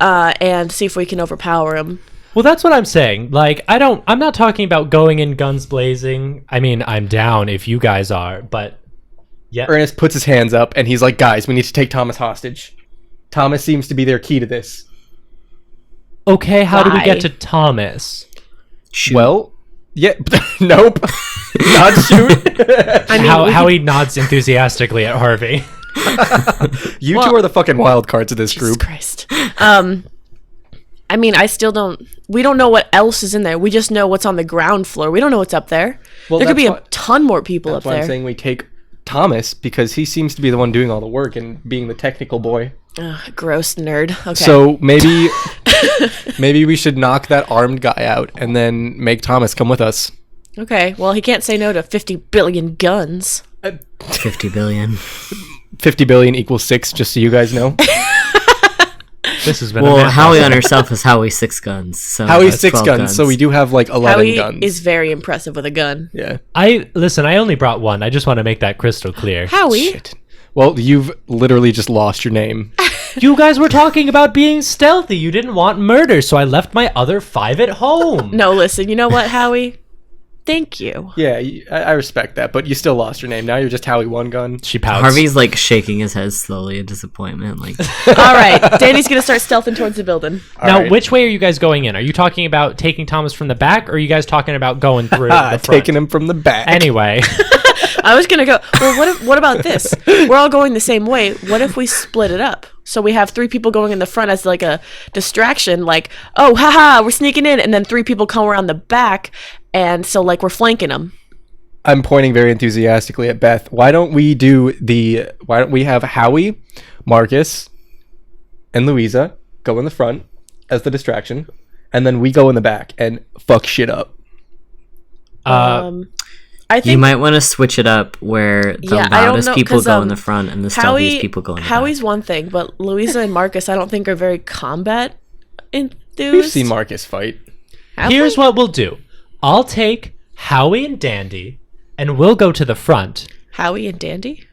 and see if we can overpower him. well, that's what I'm saying. Like, I'm not talking about going in guns blazing. I mean, I'm down if you guys are, but yeah. Ernest puts his hands up and he's like, guys, we need to take Thomas hostage. Thomas seems to be their key to this. Okay, how do we Why? get to Thomas? Shoot. Well, yeah, nope. Not shoot. I mean, we Howie nods enthusiastically at Harvey. You Well- two are the fucking wild cards of this Jesus group. Christ. I mean, I still don't. We don't know what else is in there. We just know what's on the ground floor. We don't know what's up there. Well, There could be that's a ton more people That's up why I'm there. saying we take Thomas because he seems to be the one doing all the work and being the technical boy. Ugh, gross nerd. Okay. So maybe we should knock that armed guy out and then make Thomas come with us. okay. Well, he can't say no to 50 billion guns. 50 billion. 50 billion equals 6, just so you guys know. This has been Well, a Howie on herself is Howie 6 guns. So Howie's that's 6 12 guns, so we do have like 11 Howie guns. is very impressive with a gun. Yeah. I only brought one. I just want to make that crystal clear. Howie? Shit. Well, you've literally just lost your name. You guys were talking about being stealthy. You didn't want murder, so I left my other 5 at home. No, listen. You know what, Howie? Thank you. Yeah, I respect that, but you still lost your name. Now you're just Howie One Gun. She pouts. Harvey's like shaking his head slowly in disappointment. Like, All right, Danny's gonna start stealthing towards the building. Now, All right. which way are you guys going in? Are you talking about taking Thomas from the back, or are you guys talking about going through the front? Taking him from the back. Anyway, I was gonna go. Well, what about this? We're all going the same way. What if we split it up? So we have 3 people going in the front as like a distraction, like, oh, haha, we're sneaking in, and then 3 people come around the back, and so like we're flanking them. I'm pointing very enthusiastically at Beth. Why don't we have Howie, Marcus, and Louisa go in the front as the distraction, and then we go in the back and fuck shit up. I think you might want to switch it up where the Yeah, I don't loudest know, people 'cause, go in the front and the stealthiest people go in the Howie's back. one thing, but Louisa and Marcus, I don't think are very combat enthused. We've seen Marcus fight. Have here's we? what we'll do. I'll take Howie and Dandy, and we'll go to the front. Howie and Dandy.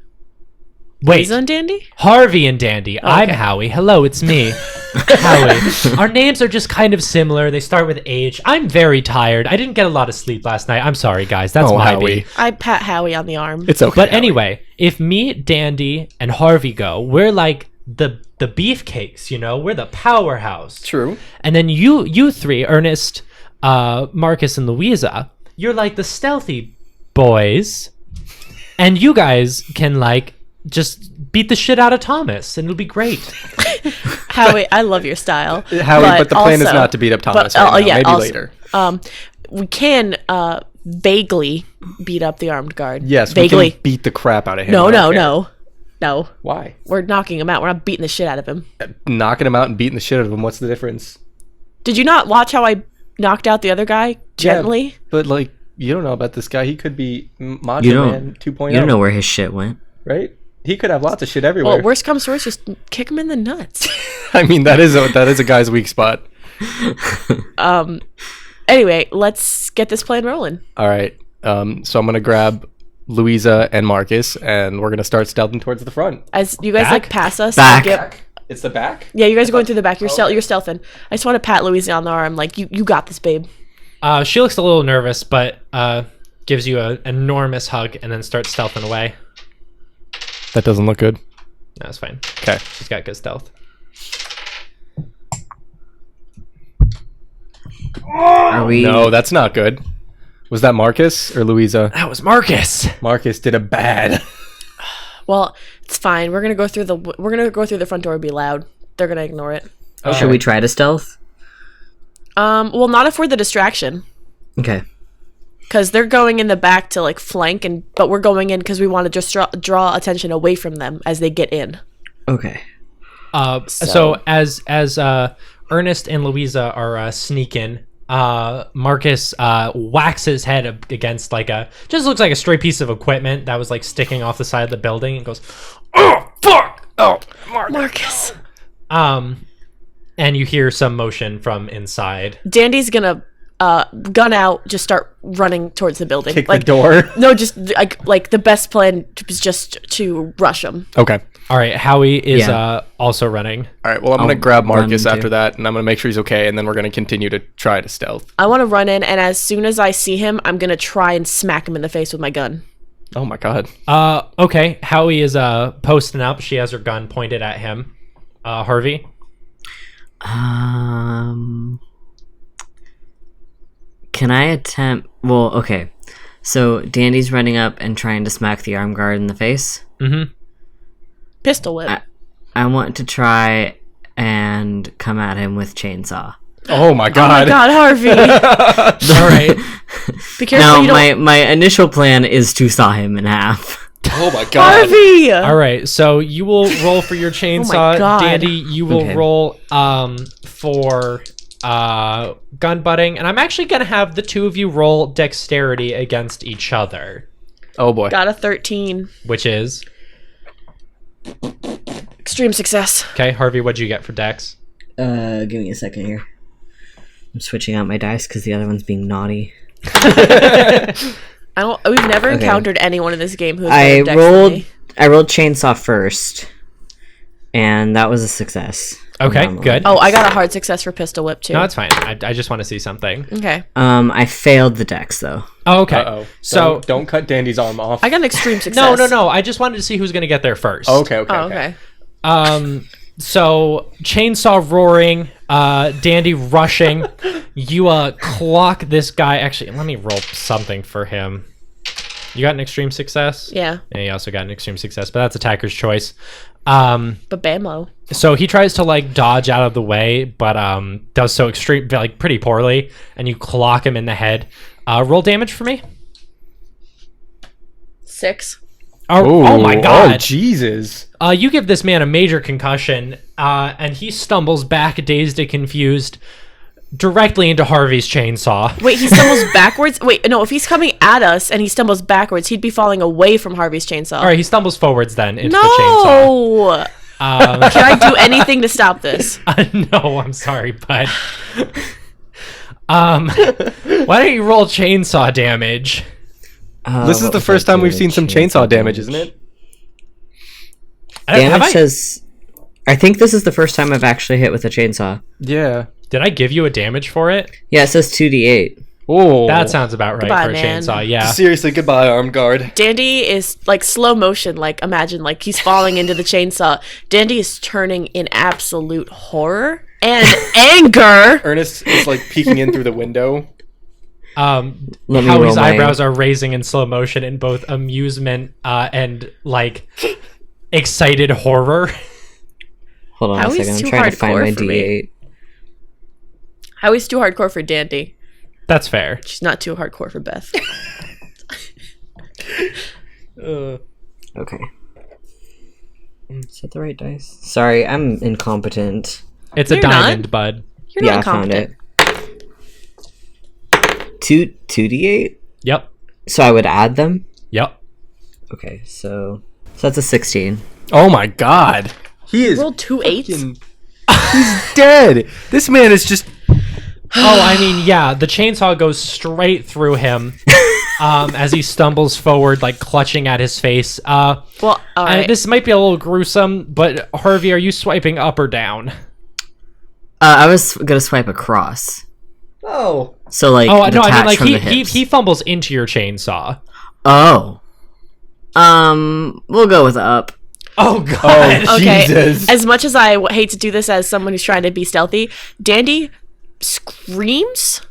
Wait, Louisa and Dandy. Harvey and Dandy. I'm okay. Howie. Hello, it's me, Howie. Our names are just kind of similar. They start with H. I'm very tired. I didn't get a lot of sleep last night. I'm sorry, guys. That's Oh, my Howie. beat. I pat Howie on the arm. It's okay. But Howie. anyway, if me, Dandy, and Harvey go, we're like the beefcakes, you know? We're the powerhouse. True. And then you 3, Ernest, Marcus, and Louisa, you're like the stealthy boys. And you guys can like just beat the shit out of Thomas, and it'll be great. Howie, I love your style. Howie, but the plan is also- not to beat up Thomas but, right now. yeah, Maybe also, later. We can vaguely beat up the armed guard. Yes, vaguely. we can beat the crap out of him. No, I no, don't care. no. Why? We're knocking him out. We're not beating the shit out of him. Knocking him out and beating the shit out of him. What's the difference? Did you not watch how I knocked out the other guy gently? Yeah, but like, you don't know about this guy. He could be Macho You don't- Man 2.0. You don't know where his shit went. right? He could have lots of shit everywhere. Well, worst comes to worst, just kick him in the nuts. I mean, that is a guy's weak spot. Anyway, let's get this plan rolling. All right. So I'm gonna grab Louisa and Marcus, and we're gonna start stealthing towards the front. As you guys Back? like pass us, Back. It's the back. yeah, you guys are going through the back. You're you're stealthing. I just want to pat Louisa on the arm, like you got this, babe. She looks a little nervous, but gives you an enormous hug and then starts stealthing away. That doesn't look good. That's fine. Okay. She's got good stealth. Are we? No, that's not good. Was that Marcus or Louisa? That was Marcus. Marcus did a bad. Well, it's fine. We're gonna go through the front door and be loud. They're gonna ignore it. Should we try to stealth? Well, not if we're the distraction, Okay. because they're going in the back to like flank, but we're going in because we want to just draw attention away from them as they get in. Okay. So as Ernest and Louisa are sneaking, Marcus whacks his head against like just looks like a stray piece of equipment that was like sticking off the side of the building, and goes, "Oh fuck! Oh, Marcus. And you hear some motion from inside. Dandy's gonna gun out, just start running towards the building. Kick like the door. No, just like the best plan is just to rush them. Okay. All right, Howie is Yeah. also running. All right. Well, I'm gonna I'll grab run Marcus too. after that, and I'm gonna make sure he's okay, and then we're gonna continue to try to stealth. I want to run in, and as soon as I see him, I'm gonna try and smack him in the face with my gun. Oh my god. Okay, Howie is posting up. She has her gun pointed at him. Harvey. Can I attempt? Well, okay. So Dandy's running up and trying to smack the armed guard in the face. Mm-hmm. Pistol whip. I want to try and come at him with chainsaw. Oh my god. God, Harvey. All right. Be careful Now, you don't... my initial plan is to saw him in half. Oh my god. Harvey! All right, so you will roll for your chainsaw. God. Dandy, you will Okay. roll for gun butting, and I'm actually gonna have the two of you roll dexterity against each other, Oh boy. Got a 13. which is Extreme success. okay. Harvey, what'd you get for dex? Give me a second here. I'm switching out my dice because the other one's being naughty. We've never Okay. encountered anyone in this game who's I better dex than rolled me. chainsaw first, and that was a success. Okay, Normally. good. Oh, I got a hard success for pistol whip too. No, it's fine. I just want to see something. Okay. I failed the dex though. Oh, okay. Uh-oh. So don't cut Dandy's arm off. I got an extreme success. no. I just wanted to see who's gonna get there first. Okay. Oh, okay. So chainsaw roaring, Dandy rushing. You clock this guy. Actually, let me roll something for him. You got an extreme success? Yeah. And he also got an extreme success, but that's attacker's choice. But bammo. So he tries to like dodge out of the way, but does so pretty poorly, and you clock him in the head. Roll damage for me. 6. Oh my god. Oh, Jesus. You give this man a major concussion, and he stumbles back, dazed and confused, directly into Harvey's chainsaw. Wait, he stumbles backwards? Wait, no, if he's coming at us and he stumbles backwards, he'd be falling away from Harvey's chainsaw. All right, he stumbles forwards then into the chainsaw. No! Can I do anything to stop this? No, I'm sorry, bud. Why don't you roll chainsaw damage? This is the first time we've seen some chainsaw damage, isn't it? Damage says... I think this is the first time I've actually hit with a chainsaw. Yeah. Did I give you a damage for it? Yeah, it says 2d8. Oh. That sounds about right Goodbye, for a man. chainsaw, yeah. Seriously, goodbye, armed guard. Dandy is like slow motion, like imagine like he's falling into the chainsaw. Dandy is turning in absolute horror and anger. Ernest is like peeking in through the window. How his eyebrows are raising in slow motion in both amusement and like excited horror. Hold on How a he's second, I'm too trying to find hardcore my for me. d8. How he's too hardcore for Dandy. That's fair. She's not too hardcore for Beth. Okay. Is that the right dice? Sorry, I'm incompetent. It's You're a diamond, not. bud. You're Yeah, I not found competent. it. 2d8? Yep. So I would add them? Yep. Okay, so that's a 16. Oh my god. He is Rolled 2 8s. He's dead. This man is just... Oh, I mean, yeah, the chainsaw goes straight through him as he stumbles forward, like clutching at his face. Well, all right. This might be a little gruesome, but Harvey, are you swiping up or down? I was gonna swipe across. Oh. So like, Oh, no, I mean, detach like from the he hips. he fumbles into your chainsaw. Oh. We'll go with up. Oh god. Oh, Okay. Jesus. As much as I hate to do this as someone who's trying to be stealthy, Dandy screams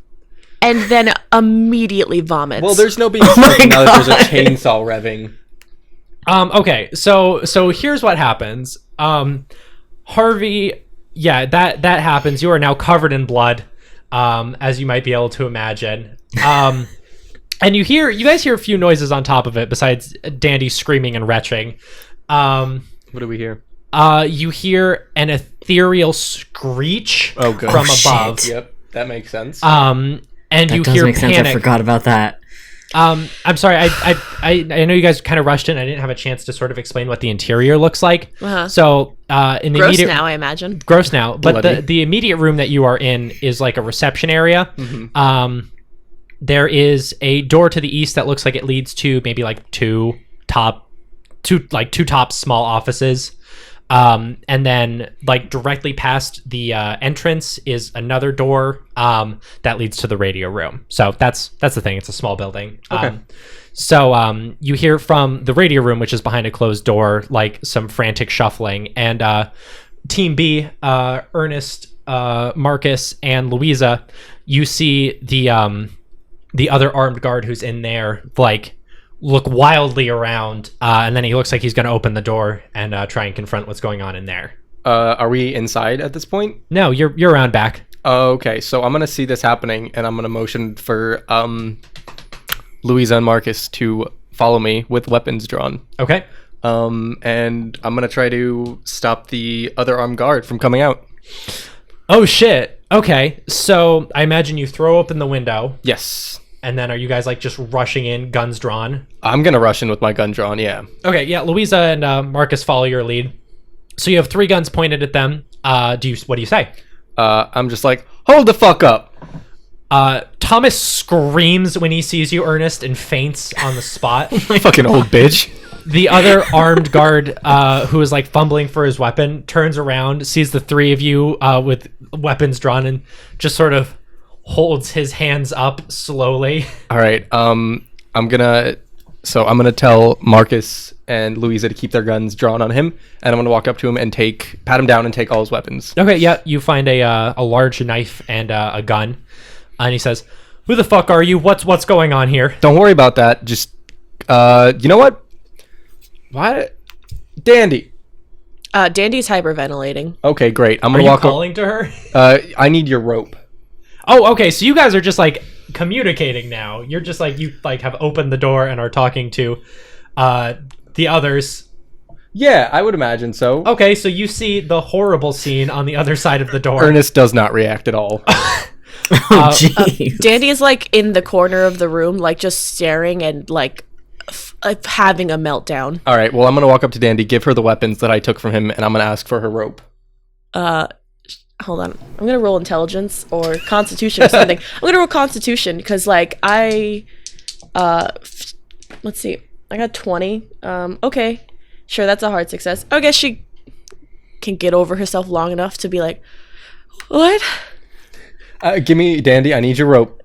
and then immediately vomits. Well, there's no being stealthy now that there's a chainsaw revving. Okay, so here's what happens. Harvey, yeah, that happens. You are now covered in blood, as you might be able to imagine. And you guys hear a few noises on top of it besides Dandy screaming and retching. What do we hear? You hear an ethereal screech from above. Shit. Yep, that makes sense. And That you does hear make sense. panic. I forgot about that. I'm sorry. I know you guys kind of rushed in. I didn't have a chance to sort of explain what the interior looks like. Uh-huh. So in the gross immediate now, I imagine. gross now, but Bloody. the immediate room that you are in is like a reception area. There is a door to the east that looks like it leads to maybe like two top small offices. And then like directly past the entrance is another door that leads to the radio room. So that's the thing. It's a small building. Okay. So you hear from the radio room, which is behind a closed door, like some frantic shuffling. And Team B, Ernest, Marcus, and Louisa, you see the other armed guard who's in there, like, look wildly around, and then he looks like he's going to open the door and try and confront what's going on in there. Are we inside at this point? No, you're around back. Okay, so I'm gonna see this happening, and I'm gonna motion for Louisa and Marcus to follow me with weapons drawn. Okay. And I'm gonna try to stop the other armed guard from coming out. Oh shit. Okay, so I imagine you throw open the window, Yes, and then are you guys like just rushing in, guns drawn? I'm gonna rush in with my gun drawn. Yeah. Okay, yeah. Louisa and Marcus follow your lead. So you have 3 guns pointed at them. What do you say? I'm just like, hold the fuck up. Thomas screams when he sees you, Ernest, and faints on the spot. Fucking old bitch. The other armed guard, who is like fumbling for his weapon, turns around, sees the 3 of you with weapons drawn, and just sort of holds his hands up slowly. All right. I'm gonna tell Marcus and Louisa to keep their guns drawn on him, and I'm gonna walk up to him and pat him down and take all his weapons. Okay, yeah, you find a large knife and a gun, and he says, "Who the fuck are you? What's going on here?" Don't worry about that. Just, you know what? What? Dandy. Dandy's hyperventilating. Okay, great. I'm Are gonna you walk. calling to her? I need your rope. Oh, okay. So you guys are just like communicating now. You're just like you like have opened the door and are talking to the others. Yeah, I would imagine so. Okay, so you see the horrible scene on the other side of the door. Ernest does not react at all. Oh, jeez. Dandy is like in the corner of the room, like just staring and like having a meltdown. All right. Well, I'm gonna walk up to Dandy, give her the weapons that I took from him, and I'm gonna ask for her rope. Hold on. I'm gonna roll intelligence or constitution or something. I'm gonna roll constitution because like let's see. I got 20. Okay. Sure, that's a hard success. I guess she can get over herself long enough to be like, what? Give me Dandy. I need your rope.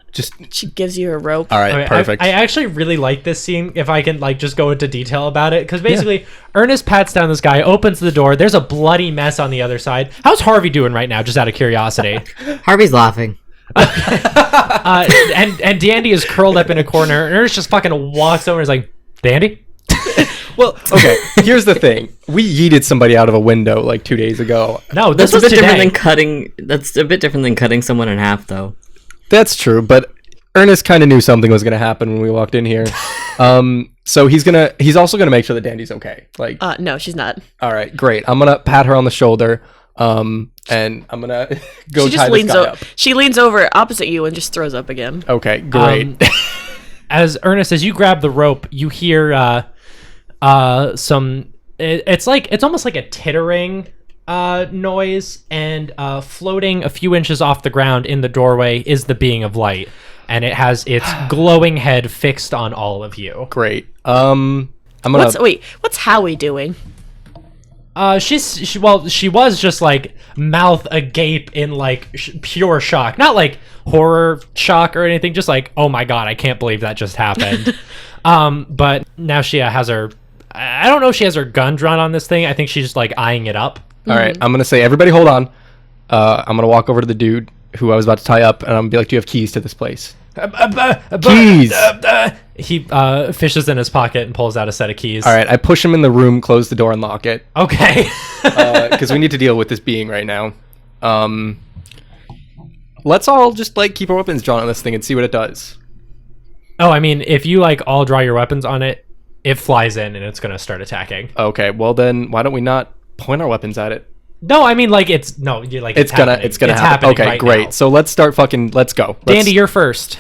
She gives you a rope. All right. Okay, Perfect. I actually really like this scene. If I can like just go into detail about it, because basically Ernest pats down this guy, opens the door. There's a bloody mess on the other side. How's Harvey doing right now? Just out of curiosity. Harvey's laughing. And Dandy is curled up in a corner. And Ernest just fucking walks over and is like, Dandy? Well, okay. Here's the thing. We yeeted somebody out of a window like 2 days ago. No, this That's was a bit today. different than cutting. That's a bit different than cutting someone in half, though. That's true, but Ernest kind of knew something was gonna happen when we walked in here. So he's also gonna make sure that Dandy's okay. Like, No, she's not. all right, great. I'm gonna pat her on the shoulder. And I'm gonna go She tie just this guy up. She leans over opposite you and just throws up again. Okay, great. As Ernest, as you grab the rope, you hear some. It's almost like a tittering noise, and floating a few inches off the ground in the doorway is the being of light, and it has its glowing head fixed on all of you. Great. I'm gonna. What's Howie doing? She was just like mouth agape in like pure shock, not like horror shock or anything, just like, oh my god, I can't believe that just happened. But now she has her. I don't know if she has her gun drawn on this thing. I think she's just like eyeing it up. All right, I'm gonna say, everybody, hold on. I'm gonna walk over to the dude who I was about to tie up, and I'm gonna be like, "Do you have keys to this place?" Keys. He fishes in his pocket and pulls out a set of keys. All right, I push him in the room, close the door, and lock it. Okay. Because we need to deal with this being right now. Let's all just like keep our weapons drawn on this thing and see what it does. Oh, I mean, if you like all draw your weapons on it, it flies in and it's gonna start attacking. Okay, well then, why don't we not point our weapons at it? No, I mean like it's no, you're like It's gonna happen. happening Okay, right great. now. So let's start fucking. Let's go. Dandy, you're first.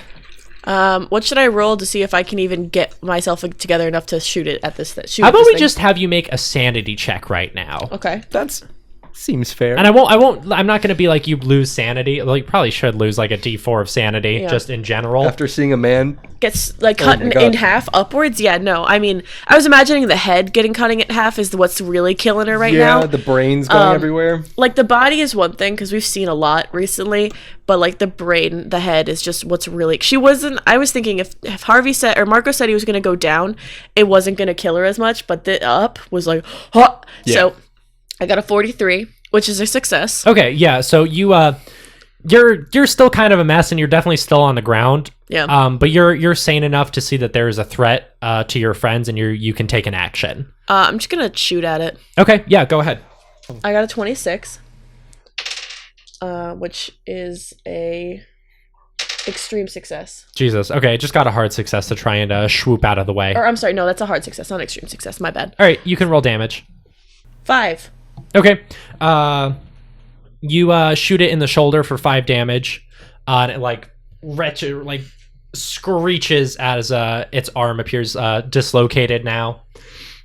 What should I roll to see if I can even get myself together enough to shoot it at this? How about we just have you make a sanity check right now? Okay. That's seems fair. And I'm not going to be like you lose sanity. Well, you probably should lose like a D4 of sanity Yeah. just in general. After seeing a man, Gets like Oh cut my in God. half upwards. Yeah, no. I mean, I was imagining the head getting cutting in half is what's really killing her right now. the brain's going everywhere. Like the body is one thing because we've seen a lot recently, but like the brain, the head is just what's really. She wasn't. I was thinking if Harvey said or Marco said he was going to go down, it wasn't going to kill her as much, but the up was like, huh. Yeah. So I got a 43, which is a success. Okay, yeah. So you're still kind of a mess, and you're definitely still on the ground. Yeah. But you're sane enough to see that there is a threat to your friends, and you can take an action. I'm just gonna shoot at it. Okay, yeah, go ahead. I got a 26, which is a extreme success. Jesus. Okay, just got a hard success to try and swoop out of the way. Or I'm sorry, no, that's a hard success, not extreme success. My bad. All right, you can roll damage. 5. Okay. You shoot it in the shoulder for 5 damage, and it like screeches as its arm appears dislocated now.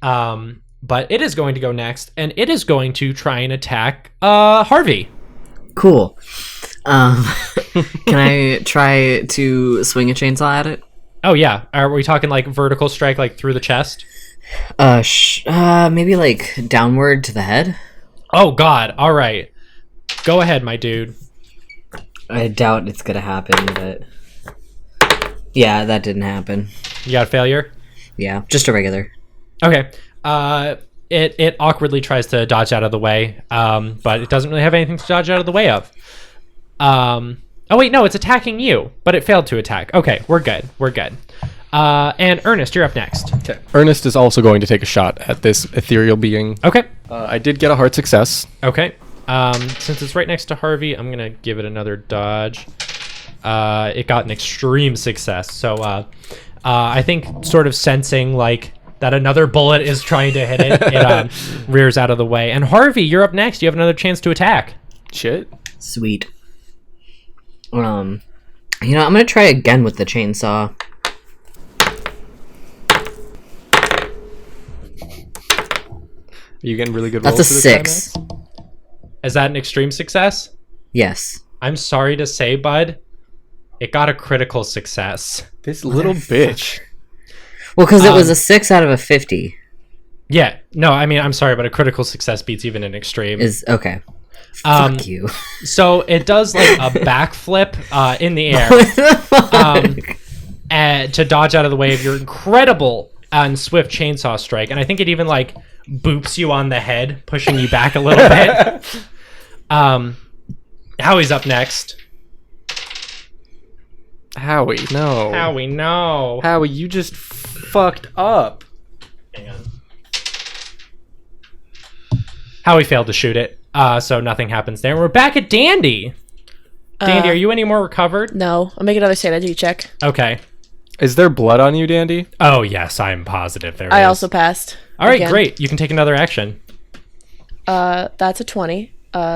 But it is going to go next, and it is going to try and attack Harvey. Cool. Can I try to swing a chainsaw at it? Oh yeah, are we talking like vertical strike, like through the chest? Maybe like downward to the head. Oh god, all right. Go ahead, my dude. I doubt it's gonna happen, but yeah, that didn't happen. You got a failure? Yeah, just a regular. Okay. It awkwardly tries to dodge out of the way, but it doesn't really have anything to dodge out of the way of. Oh wait, no, it's attacking you, but it failed to attack. Okay, we're good. We're good. And Ernest, you're up next. Okay. Ernest is also going to take a shot at this ethereal being. Okay. I did get a hard success. Okay. Since it's right next to Harvey, I'm gonna give it another dodge. It got an extreme success. So I think sort of sensing like that another bullet is trying to hit it, it rears out of the way. And Harvey, you're up next. You have another chance to attack. Shit. Sweet. I'm gonna try again with the chainsaw. Are you getting really good rolls? That's a for this 6. time, Max? Is that an extreme success? Yes. I'm sorry to say, bud. It got a critical success. This little bitch. Well, because it was a 6 out of a 50. Yeah. No, I mean, I'm sorry, but a critical success beats even an extreme. Is okay. Fuck you. So it does like a backflip in the air to dodge out of the way of your incredible and swift chainsaw strike. And I think it even like boops you on the head, pushing you back a little bit. Howie's up next. Howie, no. Howie, no. Howie, you just fucked up. Hang on. Howie failed to shoot it, so nothing happens there. We're back at Dandy. Dandy, are you any more recovered? No, I'll make another sanity check. Okay. Is there blood on you, Dandy? Oh, yes, I'm positive there I is. also passed. All right, again. great. You can take another action. That's a 20,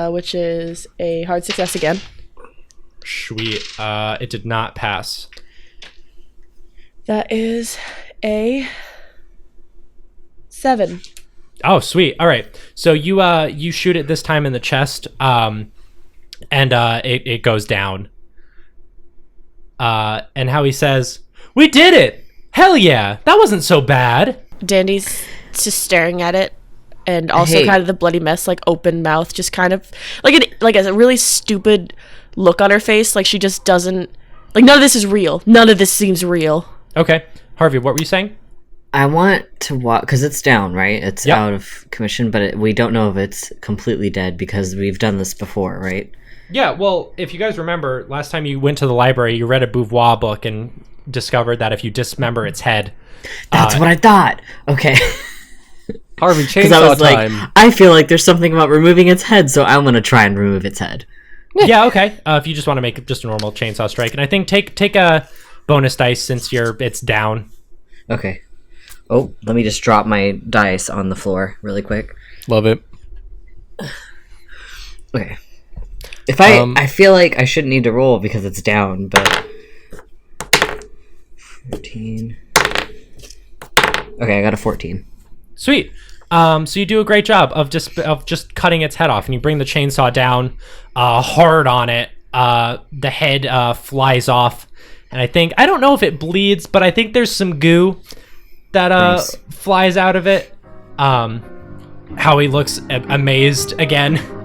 which is a hard success again. Sweet. It did not pass. That is a 7. Oh, sweet. All right. So you shoot it this time in the chest, and it goes down. And Howie says, "We did it! Hell yeah! That wasn't so bad." Dandy's just staring at it, and also Hey. kind of the bloody mess, like open mouth, just kind of like a really stupid look on her face, like she just doesn't like none of this is real. None of this seems real. Okay. Harvey, what were you saying? I want to watch because it's down, right? It's Yep. out of commission, but we don't know if it's completely dead because we've done this before, right? Yeah, well, if you guys remember, last time you went to the library, you read a Beauvoir book and discovered that if you dismember its head... That's what I thought. Okay. Harvey, Because I chainsaw was time. like, I feel like there's something about removing its head, so I'm gonna try and remove its head. Yeah, okay. If you just want to make it just a normal chainsaw strike. And I think take a bonus dice since it's down. Okay. Oh, let me just drop my dice on the floor really quick. Love it. Okay. If I feel like I shouldn't need to roll because it's down, but 14. Okay, I got a 14. Sweet. So you do a great job of just cutting its head off, and you bring the chainsaw down hard on it. The head flies off, and I don't know if it bleeds, but I think there's some goo that Nice. flies out of it. Howie looks amazed again.